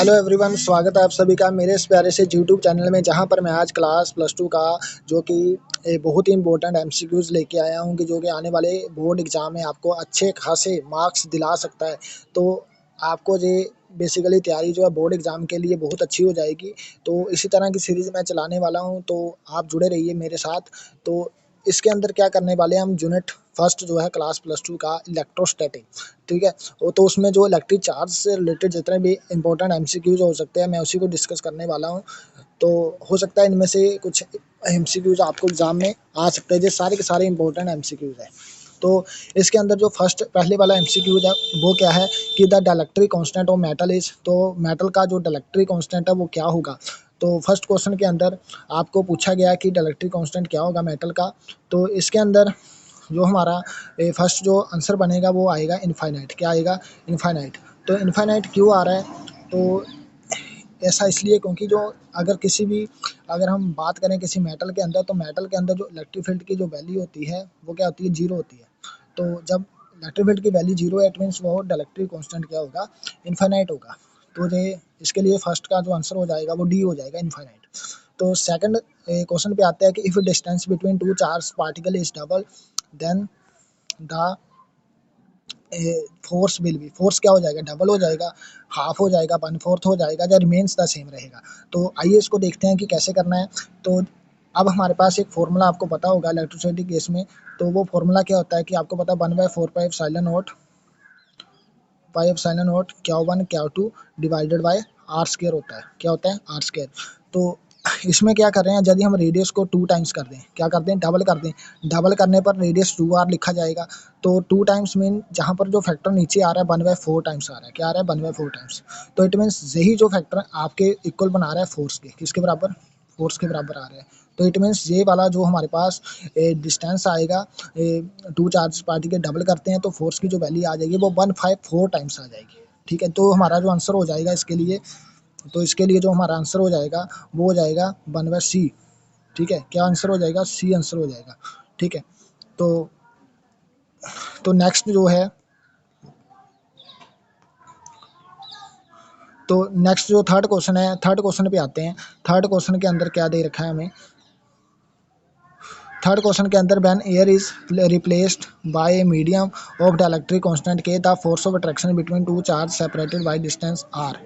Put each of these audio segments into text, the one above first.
Hello everyone, स्वागत है आप सभी का मेरे इस प्यारे से यूट्यूब चैनल में, जहां पर मैं आज क्लास प्लस टू का जो कि बहुत ही इंपॉर्टेंट एमसीक्यूज़ लेके आया हूं कि जो कि आने वाले बोर्ड एग्ज़ाम में आपको अच्छे खासे मार्क्स दिला सकता है। तो आपको ये बेसिकली तैयारी जो है बोर्ड एग्ज़ाम के लिए बहुत अच्छी हो जाएगी। तो इसी तरह की सीरीज़ मैं चलाने वाला हूं, तो आप जुड़े रहिए मेरे साथ। तो इसके अंदर क्या करने वाले हैं हम, यूनिट फर्स्ट जो है क्लास प्लस टू का इलेक्ट्रोस्टैटिक, ठीक है। वो तो उसमें जो इलेक्ट्रिक चार्ज से रिलेटेड जितने भी इंपॉर्टेंट एमसीक्यूज हो सकते हैं, मैं उसी को डिस्कस करने वाला हूँ। तो हो सकता है इनमें से कुछ एमसीक्यूज आपको एग्जाम में आ सकते हैं, जो सारे के सारे इंपॉर्टेंट एमसीक्यूज हैं। तो इसके अंदर जो फर्स्ट पहले वाला एमसीक्यूज है वो क्या है कि the dielectric constant of metal is, तो मेटल का जो डाइलेक्ट्रिक कांस्टेंट है वो क्या होगा। तो फर्स्ट क्वेश्चन के अंदर आपको पूछा गया कि डाइलेक्ट्रिक कांस्टेंट क्या होगा मेटल का। तो इसके अंदर जो हमारा फर्स्ट जो आंसर बनेगा वो आएगा इनफाइनाइट। क्या आएगा? इनफाइनाइट। तो इनफाइनाइट क्यों आ रहा है? तो ऐसा इसलिए क्योंकि जो अगर किसी भी अगर हम बात करें किसी मेटल के अंदर, तो मेटल के अंदर जो इलेक्ट्रिक फील्ड की जो वैल्यू होती है वो क्या होती है? जीरो होती है। तो जब इलेक्ट्रिक फील्ड की वैल्यू जीरो है, इट मीन्स वो डाइलेक्ट्रिक कांस्टेंट क्या होगा? इनफाइनाइट होगा। तो ये इसके लिए फर्स्ट का जो आंसर हो जाएगा वो डी हो जाएगा, इनफाइनाइट। तो सेकंड क्वेश्चन पे आते हैं कि if distance between two charge particle is double then the force will be, force क्या हो जाएगा? डबल हो जाएगा, हाफ हो जाएगा, वन फोर्थ हो जाएगा, या रिमेन्स द सेम रहेगा। तो आइए इसको देखते हैं कि कैसे करना है। तो अब हमारे पास एक फॉर्मूला आपको पता होगा इलेक्ट्रिसिटी केस में। तो वो फॉर्मूला क्या होता है कि आपको पता है 1/4 पाई एप्सिलॉन नॉट क्या वन क्या two divided by r square होता है। क्या होता है? R square. तो इसमें क्या कर रहे हैं, यदि हम रेडियस को 2 टाइम्स कर दें, क्या कर दें? डबल कर दें। डबल करने पर रेडियस 2r लिखा जाएगा। तो 2 टाइम्स मीन जहाँ पर जो फैक्टर नीचे आ रहा है 1/4 टाइम्स आ रहा है। क्या आ रहा है? 1/4 टाइम्स। तो इट मीन्स यही जो फैक्टर आपके इक्वल बना रहा है फोर्स के, किसके बराबर? फोर्स के बराबर आ रहा है। तो इट मीन्स ये वाला जो हमारे पास डिस्टेंस आएगा, 2 चार्ज पार्टिकल डबल करते हैं तो फोर्स की जो वैल्यू आ जाएगी वो 154 टाइम्स आ जाएगी। ठीक है। तो हमारा जो आंसर हो जाएगा इसके लिए, तो इसके लिए जो हमारा आंसर हो जाएगा वो हो जाएगा 1/c। ठीक है। क्या आंसर हो जाएगा? सी आंसर हो जाएगा। ठीक है। तो नेक्स्ट जो है, तो नेक्स्ट जो थर्ड क्वेश्चन है, थर्ड क्वेश्चन पे आते हैं। थर्ड क्वेश्चन के अंदर क्या दे रखा है हमें? थर्ड क्वेश्चन के अंदर when air is replaced by a medium of dielectric constant K the force of attraction between two charge separated by distance r.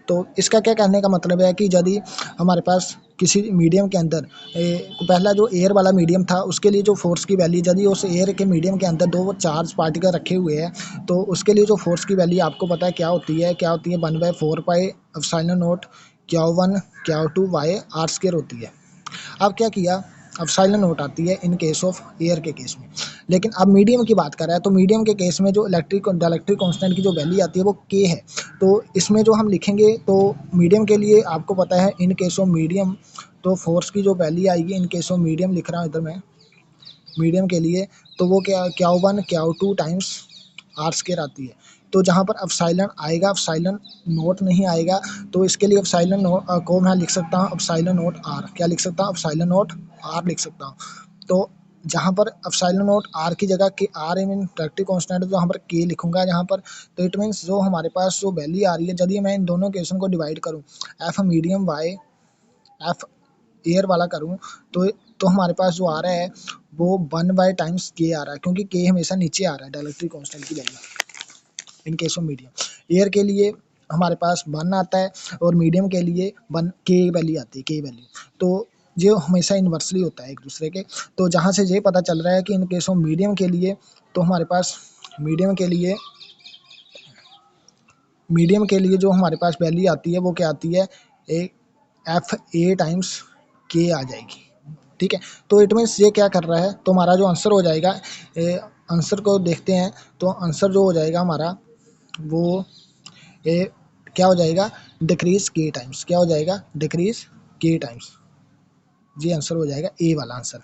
तो इसका क्या कहने का मतलब है कि यदि हमारे पास किसी मीडियम के अंदर पहला जो एयर वाला मीडियम था उसके लिए जो फोर्स की वैल्यू, यदि उस एयर के मीडियम के अंदर दो चार्ज पार्टिकल रखे हुए हैं, तो उसके लिए जो फोर्स की वैल्यू आपको पता है क्या होती है? क्या होती है? 1/4 पाई एप्सिलॉन नॉट क्या वन क्या टू बाय आर स्क्वायर होती है। अब क्या किया, अब साइलेंट नोट आती है इन केस ऑफ एयर के केस में। लेकिन अब मीडियम की बात कर रहा है, तो मीडियम के केस में जो डाइलेक्ट्रिक कांस्टेंट की जो वैल्यू आती है वो के है। तो इसमें जो हम लिखेंगे, तो मीडियम के लिए आपको पता है इन केस ऑफ मीडियम, तो फोर्स की जो वैल्यू आएगी इन केस ऑफ मीडियम लिख रहा हूँ इधर मैं, मीडियम के लिए, तो वो क्या वन क्या टू टाइम्स आर स्क्वायर आती है। तो जहाँ पर एप्सिलॉन आएगा, एप्सिलॉन नोट नहीं आएगा, तो इसके लिए एप्सिलॉन को मैं लिख सकता हूँ एप्सिलॉन नोट आर। क्या लिख सकता हूँ? एप्सिलॉन नोट आर लिख सकता हूँ। तो जहाँ पर एप्सिलॉन नोट आर की जगह के आर मीन डाइलेक्ट्रिक कांस्टेंट है, तो यहाँ पर के लिखूंगा यहाँ पर। तो इट मीन्स जो हमारे पास जो वैल्यू आ रही है, यदि मैं इन दोनों केसन को डिवाइड करूँ, F medium by F air वाला करूँ, तो हमारे पास जो आ रहा है वो 1/टाइम्स के आ रहा है, क्योंकि के हमेशा नीचे आ रहा है डाइलेक्ट्रिक कांस्टेंट की value in case of medium. Air के लिए हमारे पास 1 आता है और मीडियम के लिए 1 के वैल्यू आती है, के वैल्यू। तो ये हमेशा इन्वर्सली होता है एक दूसरे के। तो जहाँ से ये पता चल रहा है कि इन केस ऑफ मीडियम के लिए, तो हमारे पास मीडियम के लिए जो हमारे पास वैल्यू आती है वो क्या आती है? एफ ए टाइम्स के आ जाएगी। ठीक है। तो इट मीन्स ये क्या कर रहा है, तो हमारा जो आंसर हो जाएगा, आंसर को देखते हैं। तो आंसर जो हो जाएगा हमारा वो ए, क्या हो जाएगा? डिक्रीज के टाइम्स। क्या हो जाएगा? डिक्रीज के टाइम्स। ये आंसर हो जाएगा ए वाला आंसर।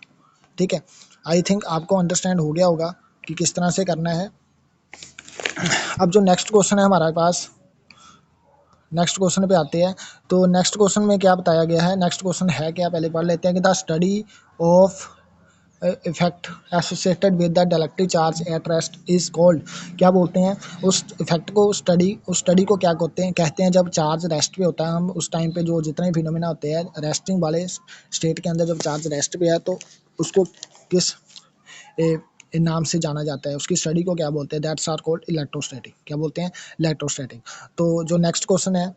ठीक है। आई थिंक आपको अंडरस्टैंड हो गया होगा कि किस तरह से करना है। अब जो नेक्स्ट क्वेश्चन है हमारे पास, नेक्स्ट क्वेश्चन पे आते हैं। तो नेक्स्ट क्वेश्चन में क्या बताया गया है? नेक्स्ट क्वेश्चन है क्या, पहले पढ़ लेते हैं कि the study of effect associated with the dielectric charge at rest is called, क्या बोलते हैं उस इफेक्ट को, उस स्टडी को क्या कहते हैं जब चार्ज रेस्ट पे होता है, हम उस टाइम पे जो जितने फिनोमेना होते हैं रेस्टिंग वाले स्टेट के अंदर, जब चार्ज रेस्ट पे है तो उसको किस नाम से जाना जाता है, उसकी स्टडी को क्या बोलते हैं, दैट्स आर कॉल्ड इलेक्ट्रोस्टैटिक, क्या बोलते हैं, इलेक्ट्रोस्टैटिक। तो जो नेक्स्ट क्वेश्चन है,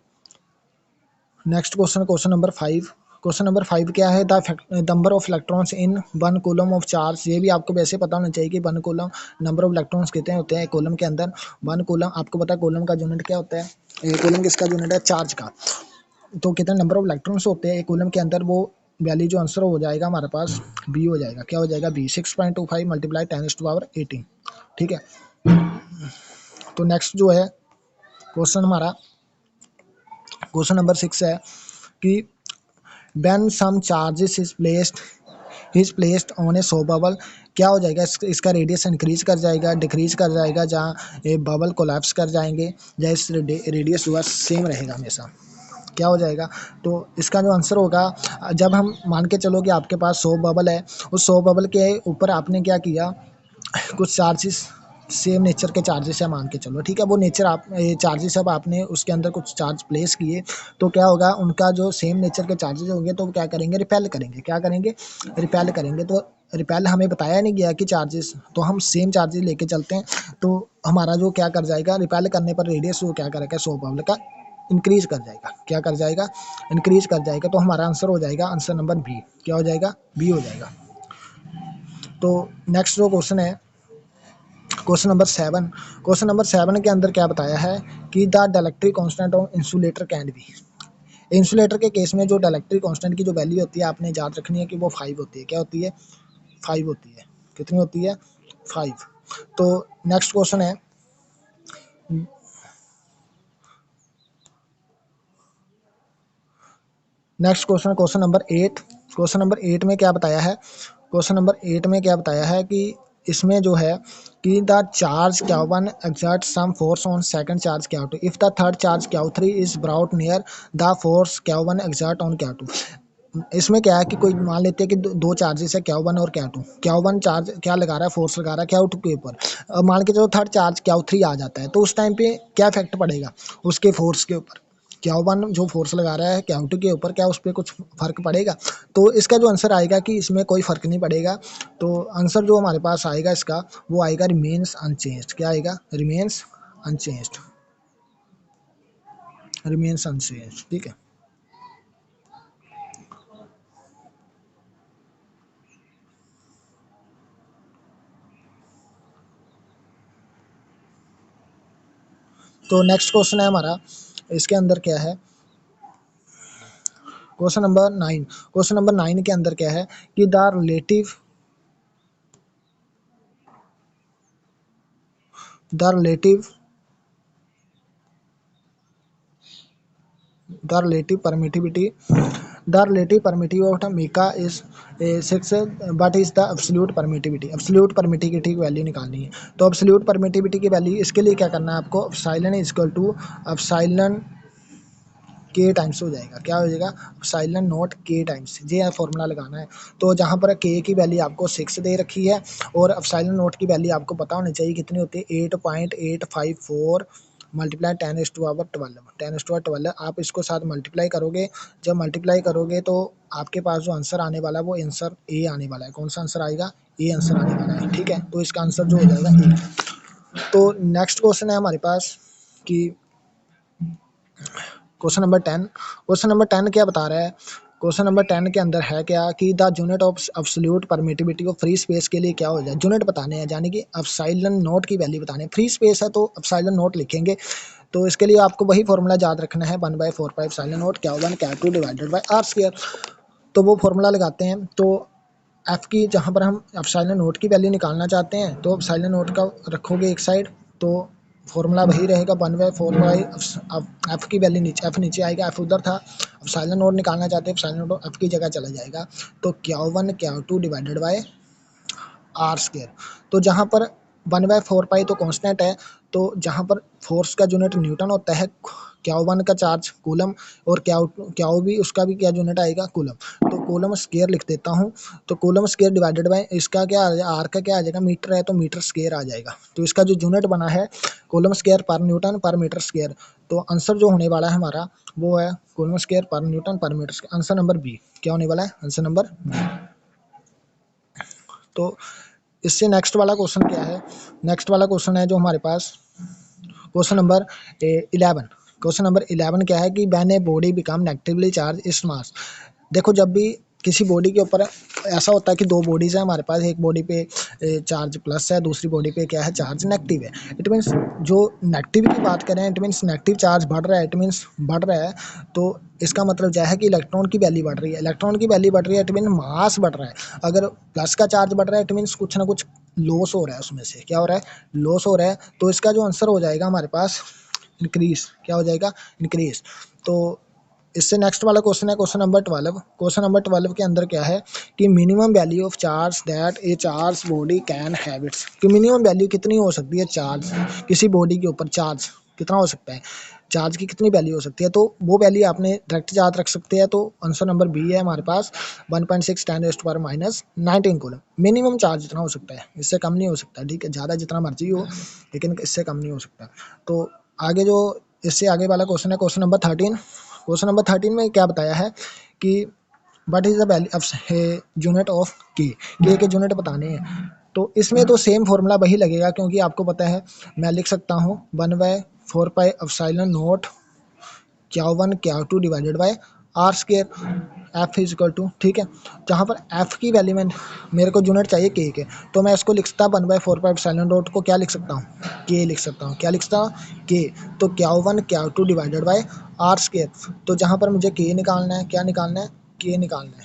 क्वेश्चन नंबर 5। क्वेश्चन नंबर 5 क्या है, the number of electrons in one coulomb of charge, ये भी आपको वैसे पता होना चाहिए कि one coulomb number of electrons कितने होते हैं कूलम के अंदर। वन कूलम आपको पता है कूलम का यूनिट क्या होता है, कूलम किसका यूनिट है, चार्ज का। तो कितने नंबर ऑफ इलेक्ट्रॉन्स होते हैं एक कूलम के अंदर, वो वैल्यू जो आंसर हो जाएगा हमारे पास बी हो जाएगा, क्या हो जाएगा, बी 6.25 मल्टीप्लाई 10⁻18। ठीक है। तो नेक्स्ट जो है क्वेश्चन हमारा, क्वेश्चन नंबर 6 है कि when some charges is placed on a soap bubble, क्या हो जाएगा, इसका रेडियस इंक्रीज कर जाएगा, डिक्रीज कर जाएगा, जहाँ ये बबल कोलैप्स कर जाएंगे, या इस रेडियस जो है सेम रहेगा हमेशा, क्या हो जाएगा। तो इसका जो आंसर होगा, जब हम मान के चलो कि आपके पास सोप बबल है, उस सोप बबल के ऊपर आपने क्या किया, कुछ चार्जेस सेम नेचर के चार्जेस है मान के चलो, ठीक है, वो नेचर आप चार्जेस अब आपने उसके अंदर कुछ चार्ज प्लेस किए, तो क्या होगा, उनका जो सेम नेचर के चार्जेस होंगे तो क्या करेंगे, रिपेल करेंगे, क्या करेंगे, रिपेल करेंगे। तो रिपेल हमें बताया नहीं गया कि चार्जेस, तो हम सेम चार्जेस लेके चलते हैं, तो हमारा जो क्या कर जाएगा, रिपेल करने पर रेडियस वो क्या करेगा, सोप बबल का इंक्रीज कर जाएगा, क्या कर जाएगा, इंक्रीज कर जाएगा। तो हमारा आंसर हो जाएगा आंसर नंबर बी, क्या हो जाएगा, बी हो जाएगा। तो नेक्स्ट जो क्वेश्चन है, क्वेश्चन नंबर 7। क्वेश्चन नंबर 7 के अंदर क्या बताया है कि the dielectric constant of insulator can be, insulator के केस में जो डाइलेक्ट्रिक कांस्टेंट की जो वैल्यू होती है आपने याद रखनी है कि वो 5 होती है, क्या होती है, 5 होती है, कितनी होती है, 5। तो नेक्स्ट क्वेश्चन है, next question, question number 8। Question number 8 में क्या बताया है, क्वेश्चन नंबर 8 में क्या बताया है कि इसमें जो है कि the charge Q1 exert some force on second charge Q2 if the third charge Q3 is brought near the force Q1 exert on Q2। इसमें क्या है कि कोई मान लेते हैं कि दो चार्जेस है Q1 और Q2, Q1 चार्ज क्या लगा रहा है, फोर्स लगा रहा है Q2 के ऊपर, मान के चलो थर्ड चार्ज Q3 आ जाता है, तो उस टाइम पे क्या इफेक्ट पड़ेगा उसके फोर्स के ऊपर, Q1 जो फोर्स लगा रहा है Q2 के ऊपर, क्या उस पर कुछ फर्क पड़ेगा। तो इसका जो आंसर आएगा कि इसमें कोई फर्क नहीं पड़ेगा, तो आंसर जो हमारे पास आएगा इसका वो आएगा रिमेन्स अनचेंज्ड, क्या आएगा, रिमेन्स अनचेंज्ड, रिमेन्स अनचेंज्ड। ठीक है। तो नेक्स्ट क्वेश्चन है हमारा, इसके अंदर क्या है, क्वेश्चन नंबर 9। क्वेश्चन नंबर 9 के अंदर क्या है कि the relative the relative permittivity of the mica is 6, but is the absolute permittivity, absolute permittivity की वैल्यू निकालनी है। तो absolute permittivity की वैल्यू, इसके लिए क्या करना है आपको, epsilon is equal to epsilon के टाइम्स हो जाएगा, क्या हो जाएगा, एप्सिलॉन नॉट के टाइम्स, ये फॉर्मूला लगाना है। तो जहाँ पर के की वैल्यू आपको 6 दे रखी है और एप्सिलॉन नॉट की वैल्यू आपको पता होनी चाहिए कितनी होती है, 8.854 मल्टीप्लाई 10⁻12 आप इसको साथ मल्टीप्लाई करोगे, जब मल्टीप्लाई करोगे तो आपके पास जो आंसर आने वाला है वो आंसर ए आने वाला है, कौन सा आंसर आएगा, ए आंसर आने वाला है। ठीक है, तो इसका आंसर जो हो जाएगा ए। तो नेक्स्ट क्वेश्चन है हमारे पास कि क्वेश्चन नंबर 10। क्वेश्चन नंबर 10 क्या बता रहा है, क्वेश्चन नंबर 10 के अंदर है क्या कि the unit of absolute permittivity of free space के लिए क्या हो जाए, यूनिट बताने हैं, यानी कि एप्सिलॉन नॉट की वैल्यू बताने हैं। फ्री स्पेस है तो एप्सिलॉन नॉट लिखेंगे, तो इसके लिए आपको वही फॉर्मूला याद रखना है, 1/4 epsilon naught Q1 Q2 divided by r square. तो वो फॉर्मूला लगाते हैं, तो एफ की जहाँ पर हम एप्सिलॉन नॉट की वैल्यू निकालना चाहते हैं तो एप्सिलॉन नॉट का रखोगे एक साइड, तो फॉर्मूला वही रहेगा 1/4 एफ की वैल्यू नीचे, एफ नीचे आएगा, एफ उधर था, एप्सिलॉन नॉट निकालना चाहते हैं, एप्सिलॉन नॉट एफ की जगह चला जाएगा, तो Q1 Q2 divided by r square. तो जहाँ पर 1/4 तो कांस्टेंट है, तो जहाँ पर फोर्स का यूनिट न्यूटन होता है, Q1 का चार्ज कूलम और Q भी उसका भी क्या यूनिट आएगा कूलम। तो कूलम स्क्वायर लिख देता हूँ। तो कूलम स्क्वायर डिवाइडेड बाय इसका क्या आ जाएगा, आर का क्या आ जाएगा, मीटर है तो मीटर स्क्वायर आ जाएगा। तो इसका जो यूनिट बना है कूलम स्क्वायर पर न्यूटन पर मीटर स्क्वायर। तो आंसर जो होने वाला है हमारा वो है कूलम स्क्वायर पर न्यूटन पर metre square. Answer number B क्या होने वाला है, आंसर नंबर बी। तो इससे नेक्स्ट वाला क्वेश्चन क्या है, नेक्स्ट वाला क्वेश्चन है जो हमारे पास क्वेश्चन नंबर 11। क्वेश्चन नंबर 11 क्या है कि when a body become negatively charge its mass. देखो जब भी किसी बॉडी के ऊपर ऐसा होता है कि दो बॉडीज है हमारे पास, एक बॉडी पे चार्ज प्लस है, दूसरी बॉडी पे क्या है चार्ज नेगेटिव है। इट मीन्स जो नेगेटिव की बात करें, इट मीन्स नेगेटिव चार्ज बढ़ रहा है, इट मीन्स बढ़ रहा है। तो इसका मतलब क्या है कि इलेक्ट्रॉन की वैल्यू बढ़ रही है, इलेक्ट्रॉन की वैल्यू बढ़ रही है, इट मीन मास बढ़ रहा है। अगर प्लस का चार्ज बढ़ रहा है, इट मीन्स कुछ ना कुछ लॉस हो रहा है, उसमें से क्या हो रहा है, लॉस हो रहा है। तो इसका जो आंसर हो जाएगा हमारे पास इंक्रीज, क्या हो जाएगा, इंक्रीज। तो इससे नेक्स्ट वाला क्वेश्चन है क्वेश्चन नंबर 12। क्वेश्चन नंबर 12 के अंदर क्या है कि minimum value of charge that A charge body can have it's. कि मिनिमम वैल्यू कितनी हो सकती है चार्ज, किसी बॉडी के ऊपर चार्ज कितना हो सकता है, चार्ज की कितनी वैल्यू हो सकती है। तो वो वैल्यू आपने डायरेक्ट याद रख सकते हैं। तो आंसर नंबर बी है हमारे पास 1.6 × 10⁻⁹ कूलम। मिनिमम चार्ज इतना हो सकता है, इससे कम नहीं हो सकता। ठीक है, ज़्यादा जितना मर्जी हो लेकिन इससे कम नहीं हो सकता। तो आगे जो इससे आगे वाला क्वेश्चन है क्वेश्चन नंबर 13। क्वेश्चन नंबर 13 में क्या बताया है कि what is the value of unit of के के यूनिट बताने हैं। तो इसमें तो सेम फॉर्मूला वही लगेगा, क्योंकि आपको पता है मैं लिख सकता हूँ 1/4πε0 Q1 Q2 divided by r square F is equal to, ठीक है। जहाँ पर एफ की वैल्यू में मेरे को यूनिट चाहिए के, तो मैं इसको लिख सकता 1/4πε0 को क्या लिख सकता हूँ, के लिख सकता हूँ। क्या लिख सकता हूँ, के। तो Q1 Q2 divided by r square. तो जहाँ पर मुझे के निकालना है, क्या निकालना है, के निकालना है।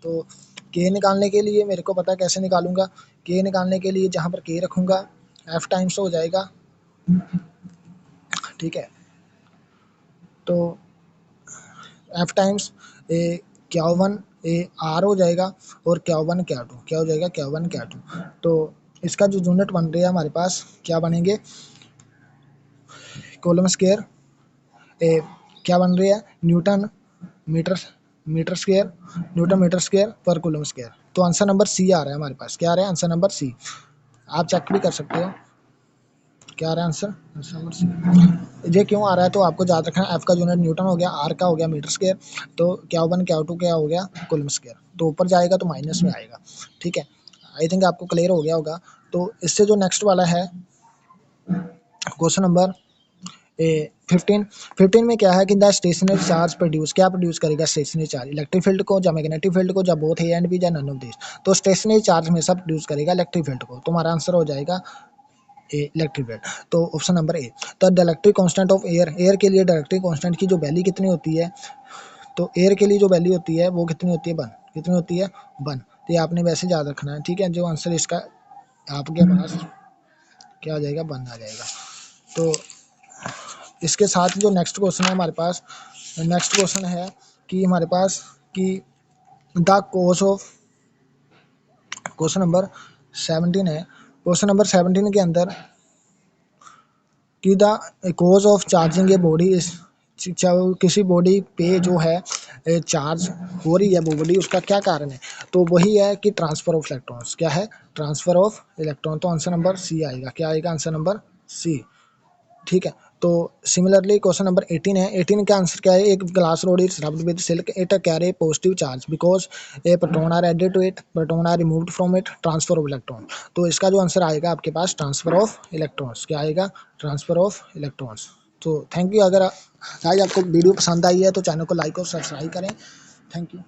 तो के निकालने के लिए मेरे को पता है कैसे निकालूंगा। के निकालने के लिए जहाँ पर के रखूँगा एफ टाइम्स हो जाएगा, ठीक है। तो F times A Q1 A R हो जाएगा और Q1 Q2 क्या हो जाएगा, Q1 Q2। तो इसका जो यूनिट बन रही है हमारे पास क्या बनेंगे, कॉलम स्क्वायर ए क्या बन रही है, newton metre metre square, newton metre square पर कूलम स्क्वायर। तो आंसर नंबर सी आ रहा है हमारे पास, क्या आ रहा है, आंसर नंबर सी। आप चेक भी कर सकते हो क्या आ रहा है आंसर, आंसर नंबर सी। ये क्यों आ रहा है तो आपको याद रखना, एफ का यूनिट न्यूटन हो गया, आर का हो गया मीटर स्क्वायर, तो Q1 Q2 क्या हो गया, कूलम स्क्वायर। तो ऊपर जाएगा तो माइनस में आएगा, ठीक है। आई थिंक आपको क्लियर हो गया होगा। तो इससे जो नेक्स्ट वाला है क्वेश्चन नंबर 15 में क्या है कि द स्टेशनरी चार्ज प्रोड्यूस, क्या प्रोड्यूस करेगा स्टेशनरी चार्ज, इलेक्ट्रिक फील्ड को या मैग्नेटिक फील्ड को या बोथ ए एंड बी या नन ऑफ दिस। तो स्टेशनरी चार्ज हमेशा प्रोड्यूस करेगा इलेक्ट्रिक फील्ड को। तो हमारा आंसर हो जाएगा इलेक्ट्रिक फील्ड। तो ऑप्शन नंबर ए। तो dielectric constant of air, air के लिए डाइलेक्ट्रिक कांस्टेंट की जो वैल्यू कितनी होती है, तो एयर के लिए जो वैल्यू होती है वो कितनी होती है, 1। कितनी होती है, 1। तो ये आपने वैसे याद रखना है, ठीक है। जो आंसर इसका आपके पास क्या आ जाएगा, 1 आ जाएगा। तो इसके साथ जो नेक्स्ट क्वेश्चन है हमारे पास, नेक्स्ट क्वेश्चन है कि हमारे पास कि the cause of, question number 17 है। क्वेश्चन नंबर 17 के अंदर कि the cause of charging a body is, किसी बॉडी पे जो है चार्ज हो रही है वो बॉडी, उसका क्या कारण है। तो वही है कि ट्रांसफर ऑफ इलेक्ट्रॉन्स, क्या है, ट्रांसफर ऑफ इलेक्ट्रॉन। तो आंसर नंबर सी आएगा, क्या आएगा, आंसर नंबर सी, ठीक है। तो सिमिलरली क्वेश्चन नंबर 18 है। 18 का आंसर क्या है, एक glass rod is rubbed with silk, it carry positive charge because a proton are added to it, proton are removed from it, transfer of electron. तो इसका जो आंसर आएगा आपके पास ट्रांसफर ऑफ इलेक्ट्रॉन्स, क्या आएगा, ट्रांसफर ऑफ इलेक्ट्रॉन्स। तो thank you. अगर आज आपको वीडियो पसंद आई है तो चैनल को लाइक और सब्सक्राइब करें। Thank you.